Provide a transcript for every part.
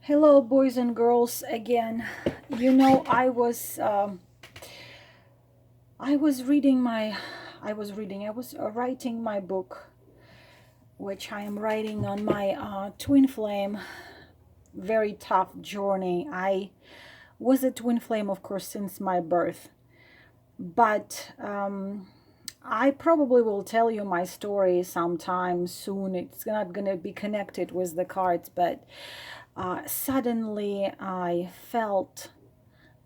Hello, boys and girls, again. You know, I was reading my, I was writing my book, which I am writing on my twin flame. Very tough journey. I was a twin flame, of course, since my birth, but I probably will tell you my story sometime soon. It's not gonna be connected with the cards, but suddenly I felt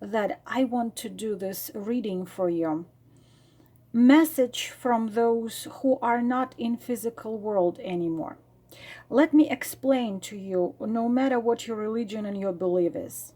that I want to do this reading for you. Message from those who are not in physical world anymore. Let me explain to you, no matter what your religion and your belief is.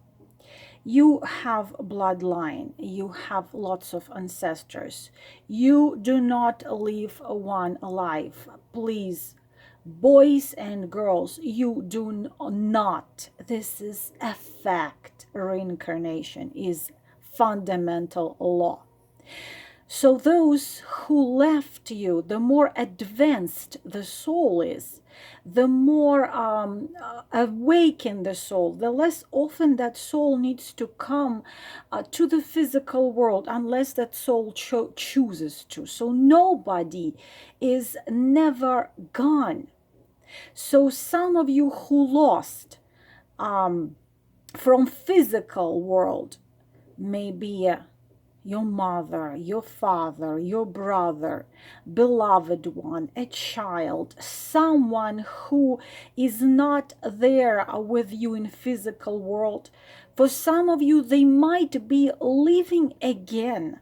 You have bloodline, you have lots of ancestors. You do not live one life. Please, boys and girls, you do not. This is a fact. Reincarnation is fundamental law. So those who left you, the more advanced the soul is, the more awakened the soul, the less often that soul needs to come to the physical world, unless that soul chooses to. So nobody is never gone. So some of you who lost from physical world, maybe your mother, your father, your brother, beloved one, a child, someone who is not there with you in physical world. For some of you, they might be living again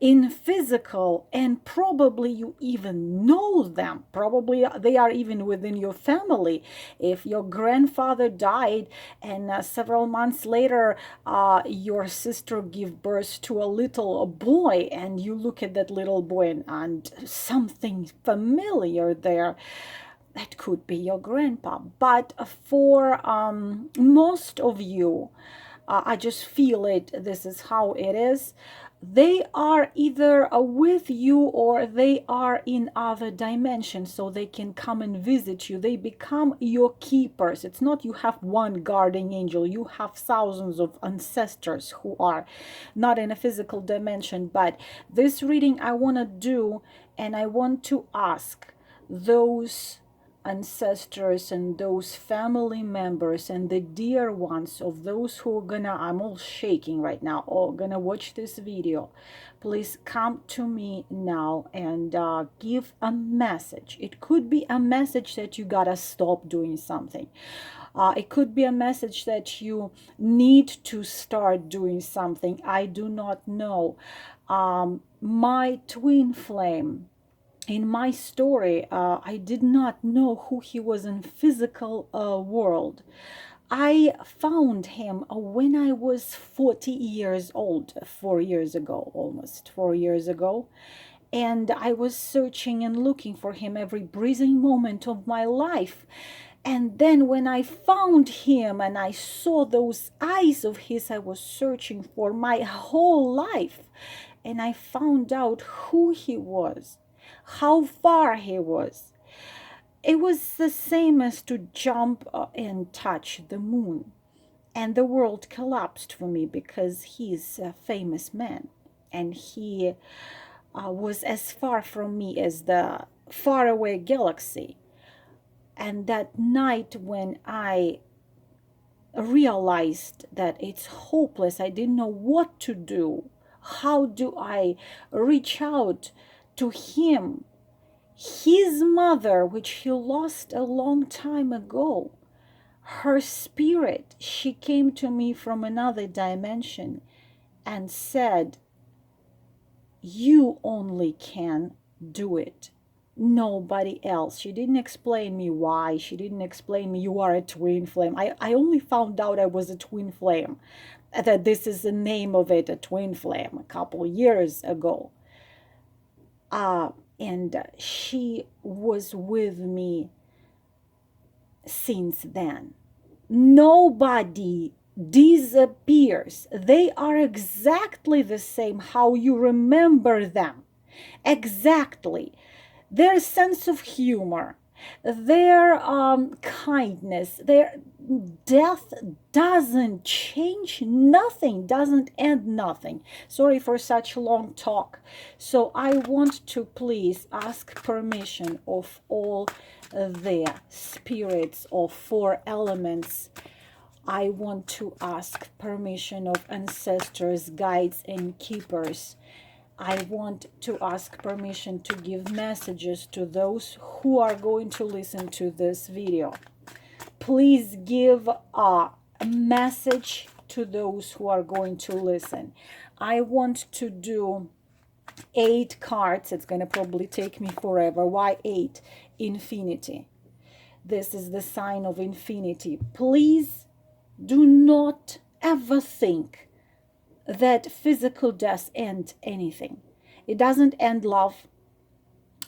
in physical, and probably you even know them. Probably they are even within your family. If your grandfather died and several months later your sister gave birth to a little boy, and you look at that little boy and something familiar there, that could be your grandpa. But for most of you, I just feel it, this is how it is. They are either with you or they are in other dimensions, so they can come and visit you. They become your keepers. It's not you have one guardian angel, you have thousands of ancestors who are not in a physical dimension. But this reading I want to do, and I want to ask those ancestors and those family members and the dear ones of those who are gonna, I'm all shaking right now, or gonna watch this video, please come to me now and give a message. It could be a message that you gotta stop doing something. It could be a message that you need to start doing something. I do not know. My twin flame, in my story, I did not know who he was in physical world. I found him when I was 40 years old, 4 years ago, almost 4 years ago. And I was searching and looking for him every breathing moment of my life. And then when I found him and I saw those eyes of his, I was searching for my whole life. And I found out who he was, how far he was. It was the same as to jump and touch the moon. And the world collapsed for me because he's a famous man. And he was as far from me as the faraway galaxy. And that night when I realized that it's hopeless, I didn't know what to do. How do I reach out to him? His mother, which he lost a long time ago, her spirit, she came to me from another dimension and said, you only can do it. Nobody else. She didn't explain me why. She didn't explain me you are a twin flame. I only found out I was a twin flame, that this is the name of it, a twin flame, a couple years ago. And she was with me since then. Nobody disappears. They are exactly the same how you remember them. Exactly. Their sense of humor, their kindness, death doesn't change nothing, doesn't end nothing. Sorry for such long talk. So I want to please ask permission of all the spirits of 4 elements. I want to ask permission of ancestors, guides, and keepers. I want to ask permission to give messages to those who are going to listen to this video. Please give a message to those who are going to listen. I want to do 8 cards. It's going to probably take me forever. Why 8? Infinity. This is the sign of infinity. Please do not ever think that physical death ends anything. It doesn't end love,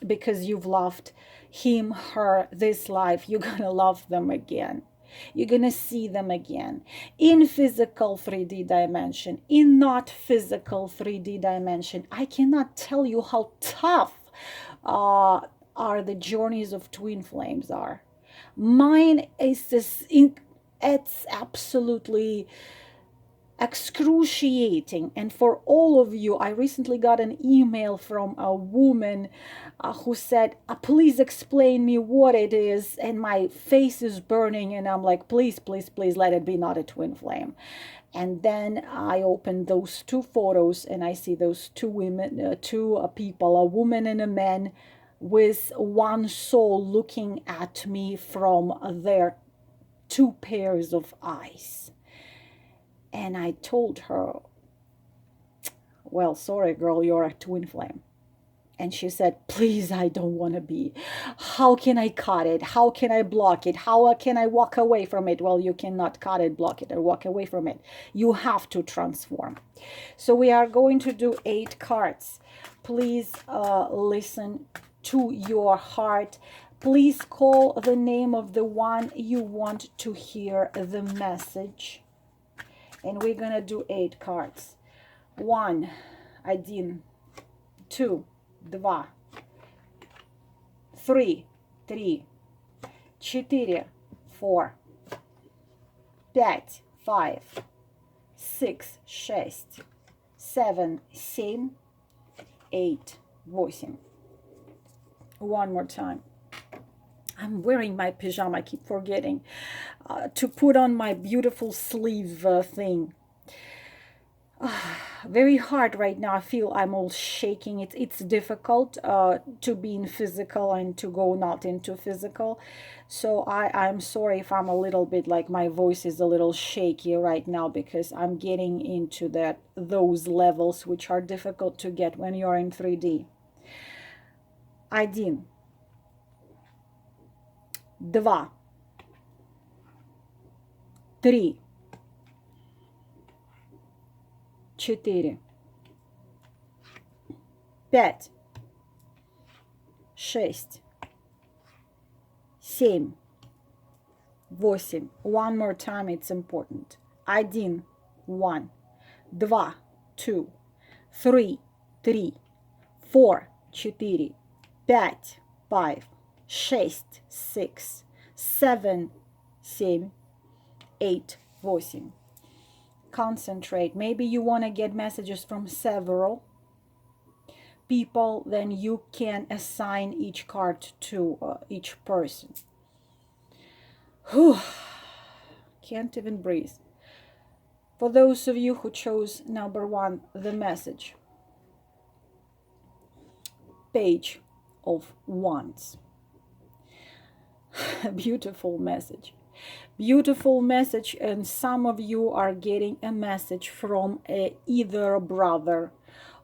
because you've loved him, her, this life. You're gonna love them again. You're gonna see them again in physical 3D dimension, in not physical 3D dimension. I cannot tell you how tough are the journeys of twin flames are. Mine is this, it's absolutely excruciating. And for all of you, I recently got an email from a woman who said, please explain me what it is, and my face is burning, and I'm like, please, please, please, let it be not a twin flame. And then I opened those 2 photos, and I see those 2 women, 2 people, a woman and a man, with one soul looking at me from their 2 pairs of eyes. And I told her, well, sorry, girl, you're a twin flame. And she said, please, I don't want to be. How can I cut it? How can I block it? How can I walk away from it? Well, you cannot cut it, block it, or walk away from it. You have to transform. So we are going to do 8 cards. Please listen to your heart. Please call the name of the one you want to hear the message. And we're gonna do 8 cards. 1, 1, 2, 2, 3, 3, 4, 4, 5, 5, 6, 6, 7, 7, 8, 8. One more time. I'm wearing my pajama. I keep forgetting to put on my beautiful sleeve thing. Very hard right now. I feel I'm all shaking. It's difficult to be in physical and to go not into physical. So I'm sorry if I'm a little bit like my voice is a little shaky right now, because I'm getting into those levels which are difficult to get when you're in 3D. 1, 2, 3, 4, 5, 6, 7, 8. One more time, it's important. 1, 1, 2, 2, 3, 3, 4, 4, 5, 5, 6, 6, 7, 7, 8, 8. Concentrate. Maybe you want to get messages from several people, then you can assign each card to each person. Whew. Can't even breathe. For those of you who chose number 1, the message. Page of Wands. Beautiful message. Beautiful message. And some of you are getting a message from either a brother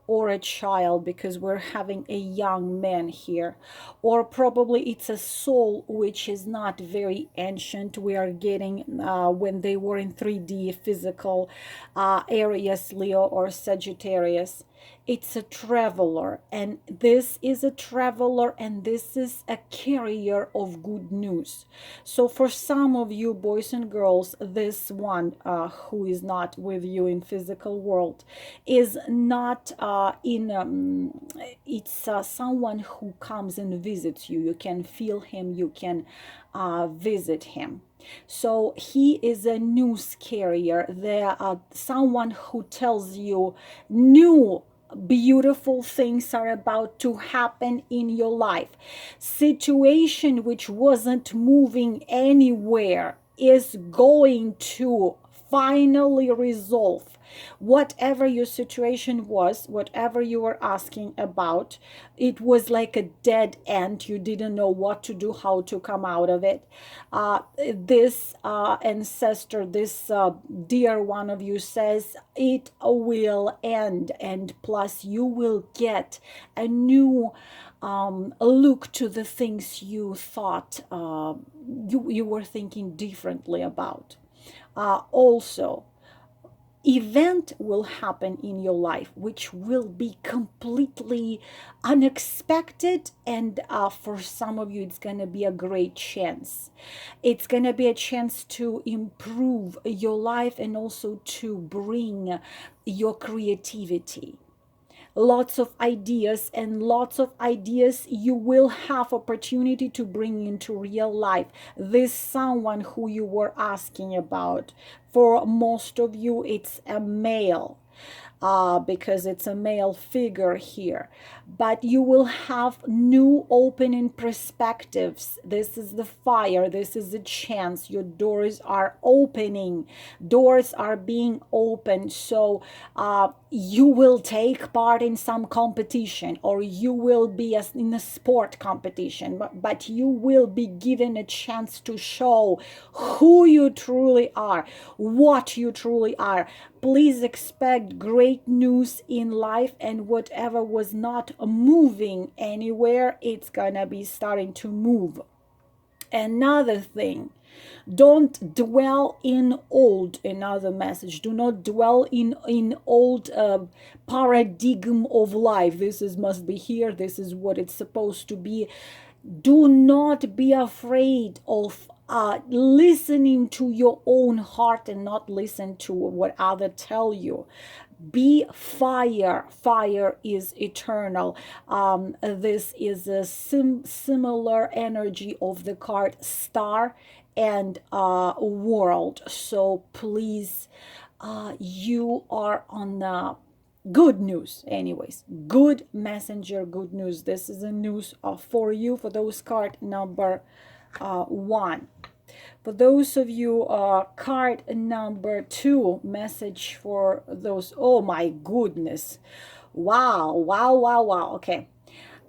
or a child, because we're having a young man here, or probably it's a soul which is not very ancient. We are getting when they were in 3D physical Aries, Leo, or Sagittarius. It's a traveler, and this is a traveler, and this is a carrier of good news. So for some of you boys and girls, this one who is not with you in physical world is not it's someone who comes and visits you. You can feel him, you can visit him. So he is a news carrier. There are someone who tells you new beautiful things are about to happen in your life. Situation which wasn't moving anywhere is going to finally resolve. Whatever your situation was, whatever you were asking about, it was like a dead end. You didn't know what to do, how to come out of it. This ancestor, this dear one of you says it will end, and plus you will get a new look to the things you thought you were thinking differently about. Also, event will happen in your life which will be completely unexpected, and for some of you it's going to be a great chance. It's going to be a chance to improve your life and also to bring your creativity, lots of ideas, and lots of ideas you will have opportunity to bring into real life. This someone who you were asking about, for most of you it's a male, because it's a male figure here. But you will have new opening perspectives. This is the fire. This is the chance. Your doors are opening. Doors are being opened. So you will take part in some competition, or you will be in a sport competition, but you will be given a chance to show who you truly are, what you truly are. Please expect great news in life, and whatever was not moving anywhere, it's gonna be starting to move. Another thing, don't dwell in old. Another message, do not dwell in old paradigm of life. This is must be here, this is what it's supposed to be. Do not be afraid of listening to your own heart and not listen to what others tell you. Be fire. Fire is eternal. This is a similar energy of the card star and world. So please, you are on the good news. Anyways, good messenger, good news. This is a news for you, for those card number 1. For those of you, card number 2, message for those. Oh my goodness. Wow, wow, wow, wow. Okay.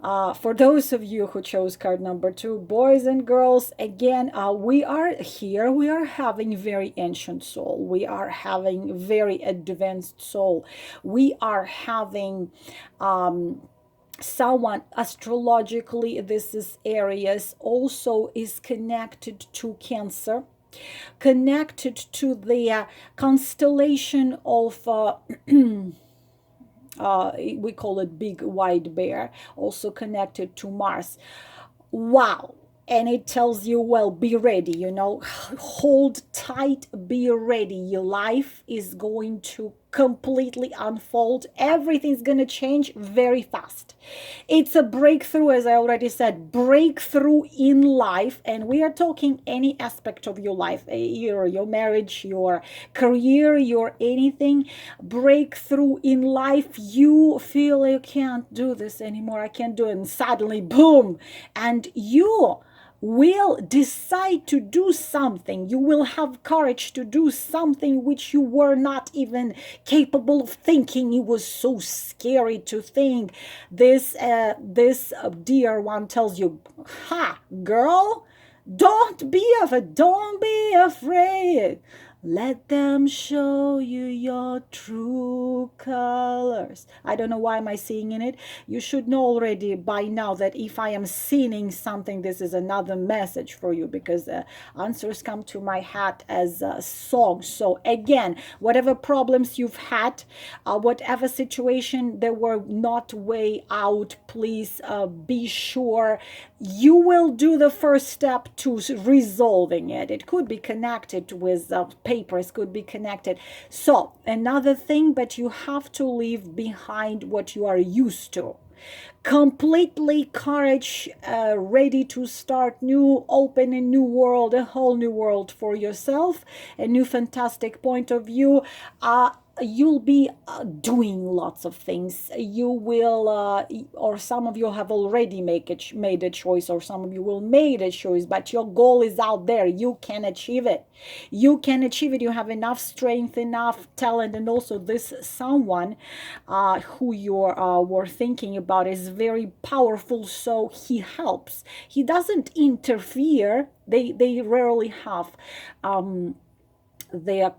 For those of you who chose card number 2, boys and girls, again, we are here. We are having very ancient soul. We are having very advanced soul. We are having someone astrologically, this is Aries, also is connected to Cancer, connected to the constellation of we call it big white bear, also connected to Mars. Wow. And it tells you, well, be ready, hold tight, be ready. Your life is going to completely unfold. Everything's going to change very fast. It's a breakthrough, as I already said, breakthrough in life. And we are talking any aspect of your life, your marriage, your career, your anything. Breakthrough in life. You feel you can't do this anymore. I can't do it. And suddenly, boom. And you will decide to do something. You will have courage to do something which you were not even capable of thinking. It was so scary to think. This dear one tells you, ha, girl, don't be afraid. Let them show you your true colors. I don't know why am I singing it. You should know already by now that if I am singing something, this is another message for you, because answers come to my head as songs. So again, whatever problems you've had, whatever situation there were not way out, please be sure you will do the first step to resolving it. It could be connected with papers, could be connected. So another thing, but you have to leave behind what you are used to. completely courage, ready to start new, open a new world, a whole new world for yourself, a new fantastic point of view. You'll be doing lots of things. You will, or some of you have already made a choice, or some of you will made a choice, but your goal is out there. You can achieve it. You can achieve it. You have enough strength, enough talent, and also this someone who you were thinking about is very powerful, so he helps. He doesn't interfere. They rarely have they're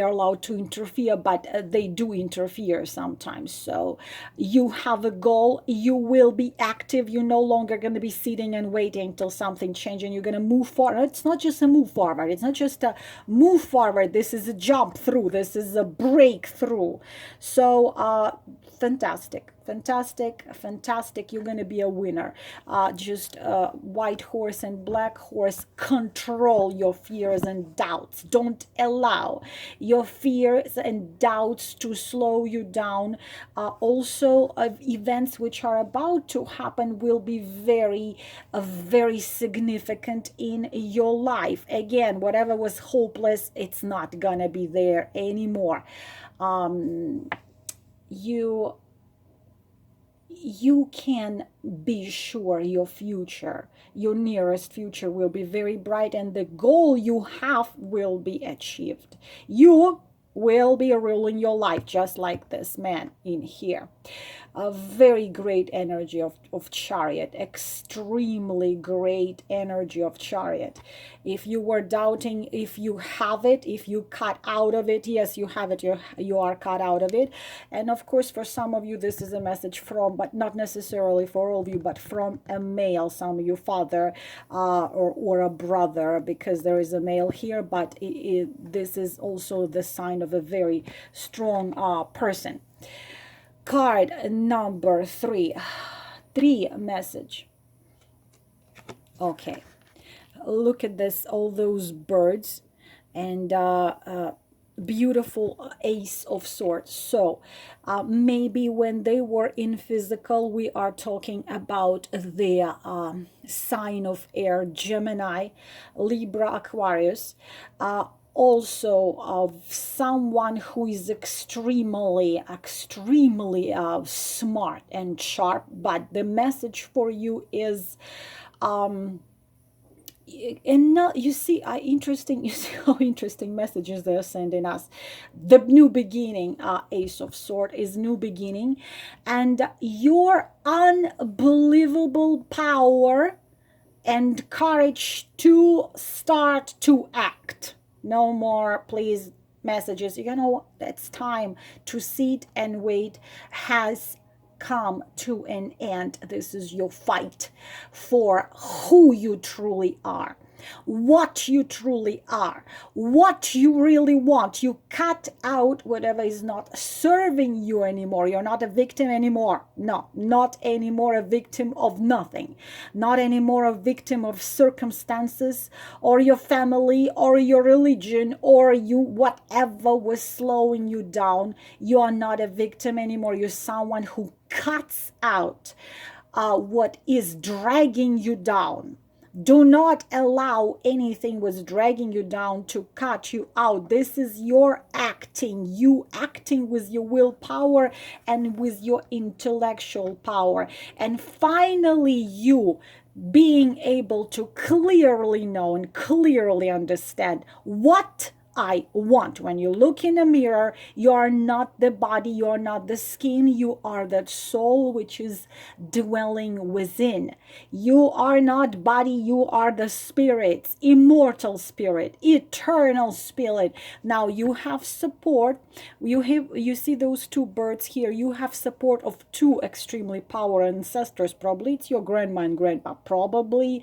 allowed to interfere, but they do interfere sometimes. So you have a goal, you will be active. You're no longer going to be sitting and waiting till something changes, and you're going to move forward. It's not just a move forward, it's not just a move forward, this is a jump through, this is a breakthrough. So fantastic, fantastic, fantastic. You're going to be a winner. Just white horse and black horse. Control your fears and doubts. Don't allow your fears and doubts to slow you down. Also, events which are about to happen will be very significant in your life. Again, whatever was hopeless, it's not gonna be there anymore. You can be sure your future, your nearest future, will be very bright, and the goal you have will be achieved. You will be ruling your life, just like this man in here. A very great energy of chariot, extremely great energy of chariot. If you were doubting if you have it, if you cut out of it, yes, you have it. You are cut out of it. And of course, for some of you, this is a message from, but not necessarily for all of you, but from a male, some of you father or a brother, because there is a male here, but this is also the sign of a very strong person. Card number 3. 3 message. Okay, look at this, all those birds, and beautiful ace of swords. So maybe when they were in physical, we are talking about the sign of air, Gemini, Libra, Aquarius. Also of someone who is extremely smart and sharp, but the message for you is and now you see interesting, you see how interesting messages they're sending us. The new beginning, ace of sword is new beginning, and your unbelievable power and courage to start to act. No more, please, messages. You know, it's time to sit and wait has come to an end. This is your fight for who you truly are, what you truly are, what you really want. You cut out whatever is not serving you anymore. You're not a victim anymore. No, not anymore a victim of nothing. Not anymore a victim of circumstances or your family or your religion or you, whatever was slowing you down. You are not a victim anymore. You're someone who cuts out what is dragging you down. Do not allow anything was dragging you down to cut you out. This is your acting, you acting with your willpower and with your intellectual power. And finally, you being able to clearly know and clearly understand what I want. When you look in a mirror, you are not the body, you are not the skin, you are that soul which is dwelling within. You are not body, you are the spirit, immortal spirit, eternal spirit. Now you have support. You see those 2 birds here, you have support of 2 extremely powerful ancestors. Probably it's your grandma and grandpa. Probably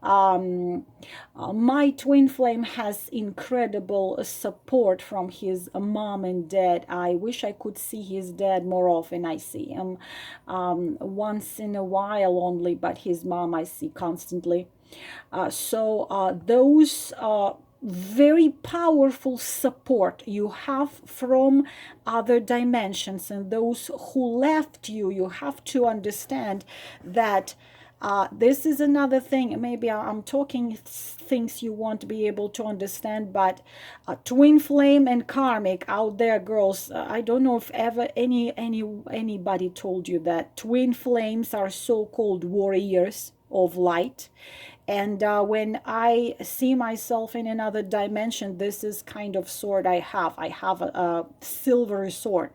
my twin flame has incredible support from his mom and dad. I wish I could see his dad more often. I see him once in a while only, but his mom I see constantly. So those very powerful support you have from other dimensions, and those who left you. You have to understand that this is another thing. Maybe I'm talking things you won't be able to understand, but twin flame and karmic out there, girls. I don't know if ever anybody told you that twin flames are so-called warriors of light. And when I see myself in another dimension, this is kind of sword I have. I have a silver sword.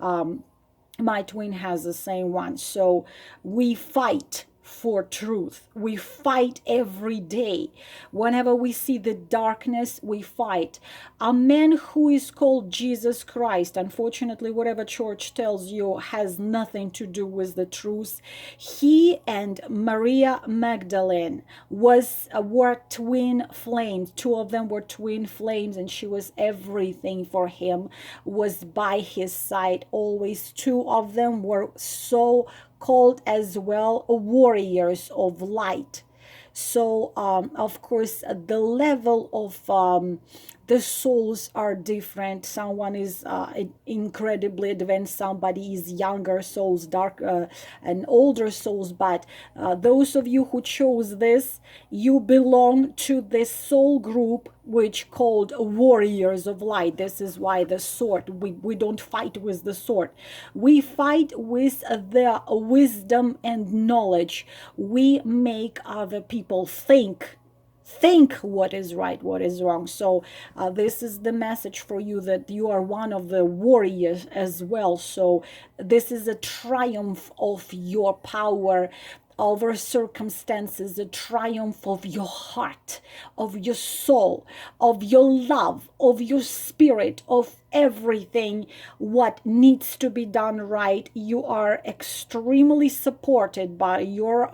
My twin has the same one. So we fight for truth. We fight every day. Whenever we see the darkness, we fight. A man who is called Jesus Christ, unfortunately, whatever church tells you has nothing to do with the truth. He and Maria Magdalene were twin flames. Two of them were twin flames, and she was everything for him, was by his side always. Two of them were so called as well warriors of light. So of course the level of the souls are different. Someone is incredibly advanced, somebody is younger souls, dark and older souls. But those of you who chose this, you belong to this soul group which called warriors of light. This is why the sword, we don't fight with the sword, we fight with the wisdom and knowledge. We make other people think what is right, what is wrong. So this is the message for you, that you are one of the warriors as well. So this is a triumph of your power over circumstances, a triumph of your heart, of your soul, of your love, of your spirit, of everything what needs to be done right. You are extremely supported by your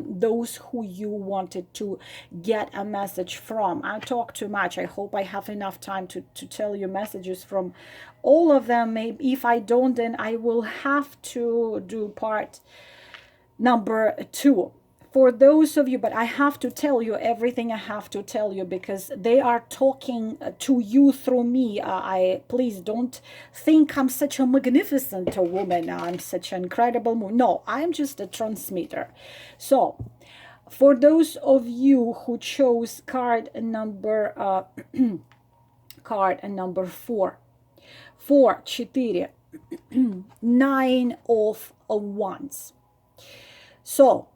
those who you wanted to get a message from. I talk too much. I hope I have enough time to tell you messages from all of them. Maybe if I don't, then I will have to do part number 2 for those of you. But I have to tell you everything I have to tell you, because they are talking to you through me. I please don't think I'm such a magnificent woman, I'm such an incredible woman. No, I'm just a transmitter. So for those of you who chose card number card number 4, 4, 9 of wands. So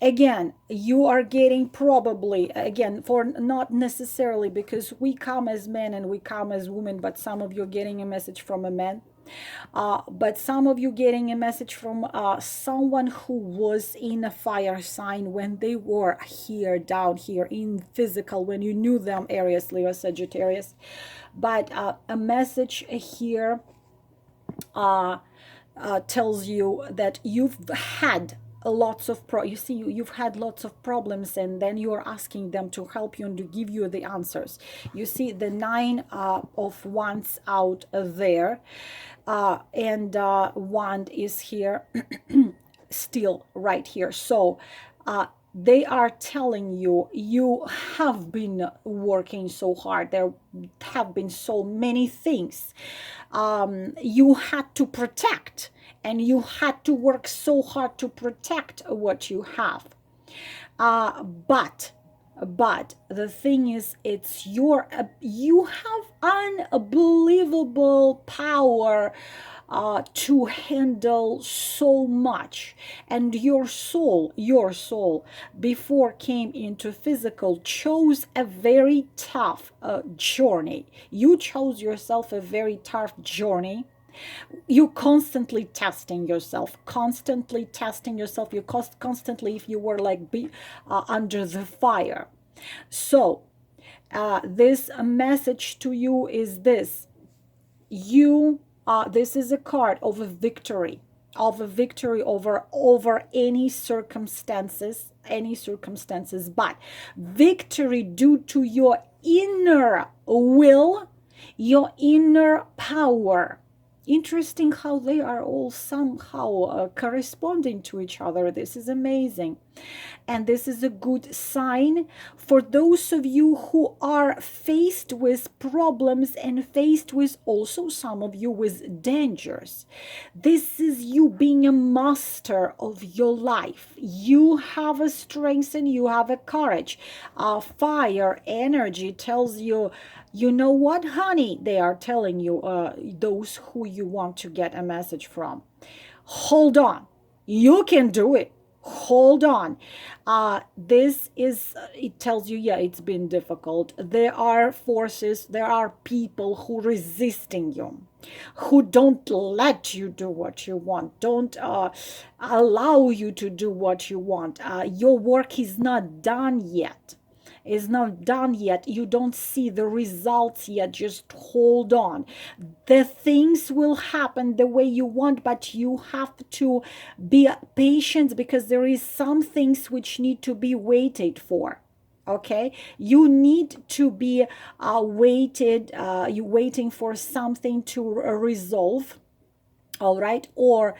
again, you are getting probably, again, for not necessarily, because we come as men and we come as women, but some of you are getting a message from a man. But some of you getting a message from someone who was in a fire sign when they were here, down here in physical, when you knew them, Aries, Leo, Sagittarius. But a message here tells you that you've had lots of you've had lots of problems, and then you're asking them to help you and to give you the answers. You see the 9 of wands out there, and wand is here still right here. So they are telling you, you have been working so hard. There have been so many things you had to protect, and you had to work so hard to protect what you have. But the thing is, it's you have unbelievable power to handle so much. And your soul before came into physical chose a very tough journey. You chose yourself a very tough journey. You constantly testing yourself, you constantly, if you were like under the fire. So this message to you is this: you this is a card of a victory, over any circumstances, but victory due to your inner will, your inner power. Interesting how they are all somehow corresponding to each other. This is amazing. And this is a good sign for those of you who are faced with problems and faced with also some of you with dangers. This is you being a master of your life. You have a strength and you have a courage. Fire energy tells you, you know what, honey? They are telling you, those who you want to get a message from. Hold on. You can do it. Hold on. This is, it tells you, yeah, it's been difficult. There are forces, there are people who resisting you, who don't let you do what you want, don't allow you to do what you want. Your work is not done yet, is not done yet. You don't see the results yet. Just hold on. The things will happen the way you want, but you have to be patient because there is some things which need to be waited for. Okay, you need to be you waiting for something to resolve. All right, or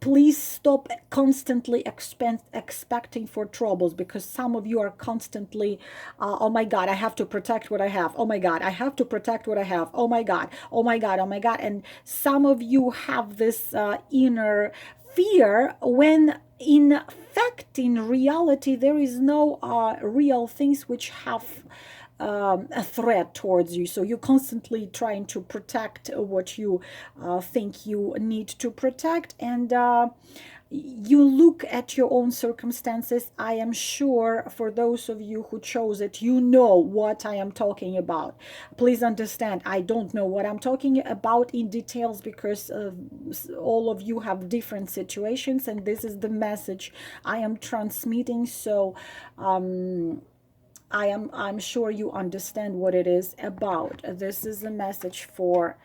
please stop constantly expecting for troubles, because some of you are constantly, oh my god, I have to protect what I have, oh my god, I have to protect what I have, oh my god, oh my god, oh my god. And some of you have this inner fear, when in fact, in reality, there is no real things which have a threat towards you. So you're constantly trying to protect what you think you need to protect, and you look at your own circumstances. I am sure for those of you who chose it, you know what I am talking about. Please understand, I don't know what I'm talking about in details, because all of you have different situations, and this is the message I am transmitting. So I'm sure you understand what it is about. This is a message for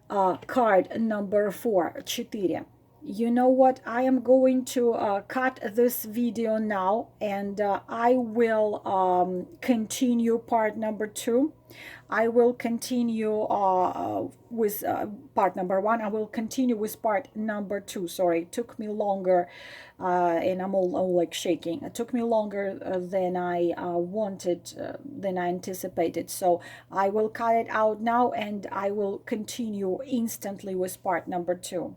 card number 4, 4. You know what? I am going to cut this video now, and I will continue part number 2. I will continue with part number 1. I will continue with part number 2. Sorry, it took me longer, and I'm all like shaking. It took me longer than I wanted, than I anticipated. So I will cut it out now, and I will continue instantly with part number 2.